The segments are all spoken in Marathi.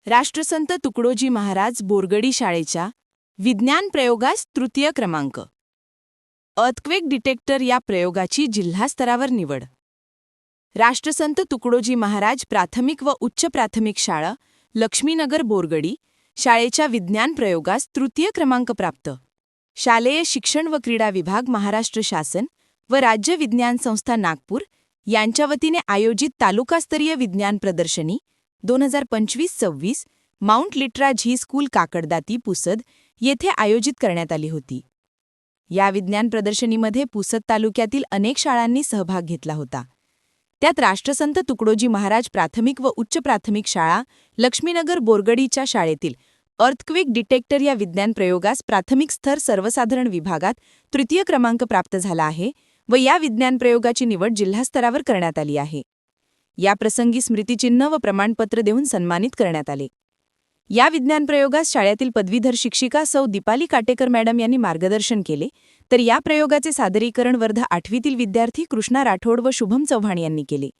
राष्ट्रसंत तुकडोजी महाराज बोरगडी शाळेच्या विज्ञान प्रयोगास तृतीय क्रमांक. अर्थक्वेक डिटेक्टर या प्रयोगाची जिल्हा स्तरावर निवड. राष्ट्रसंत तुकडोजी महाराज प्राथमिक व उच्च प्राथमिक शाळा लक्ष्मीनगर बोरगडी शाळेच्या विज्ञान प्रयोगास तृतीय क्रमांक प्राप्त. शालेय शिक्षण व क्रीडा विभाग महाराष्ट्र शासन व राज्य विज्ञान संस्था नागपूर यांच्या वतीने आयोजित तालुकास्तरीय विज्ञान प्रदर्शनी 2025-26 Mount Litera Zee School Kakaddati Pusad येथे आयोजित करण्यात आली होती. या विज्ञान प्रदर्शनीमध्ये पुसद तालुक्यातील अनेक शाळांनी सहभाग घेतला होता. त्यात राष्ट्रसंत तुकडोजी महाराज प्राथमिक व उच्च प्राथमिक शाळा लक्ष्मीनगर बोरगडीच्या शाळेतील अर्थक्वेक डिटेक्टर या विज्ञान प्रयोगास प्राथमिक स्तर सर्वसाधारण विभागात तृतीय क्रमांक प्राप्त झाला आहे व या विज्ञान प्रयोगाची निवड जिल्हास्तरावर करण्यात आली आहे. या प्रसंगी स्मृतिचिन्ह व प्रमाणपत्र देऊन सन्मानित करण्यात आले. या विज्ञान प्रयोगास शाळेतील पदवीधर शिक्षिका सौ दीपाली काटेकर मॅडम यांनी मार्गदर्शन केले, तर या प्रयोगाचे सादरीकरण वर्धा 8वीतील विद्यार्थी कृष्णा राठोड व शुभम चव्हाण यांनी केले.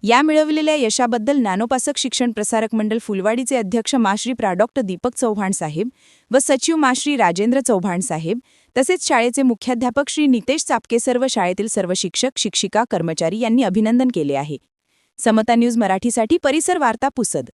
या मिळवलेल्या यशाबद्दल ज्ञानोपासक शिक्षण प्रसारक मंडळ फुलवाडीचे अध्यक्ष माश्री डॉ. दीपक चव्हाण साहेब व सचिव माश्री राजेंद्र चव्हाण साहेब तसेच शाळेचे मुख्याध्यापक श्री नितेश चापकेसर व शाळेतील सर्व शिक्षक शिक्षिका कर्मचारी यांनी अभिनंदन केले आहे. समता न्यूज मराठीसाठी परिसर वार्ता पुसद.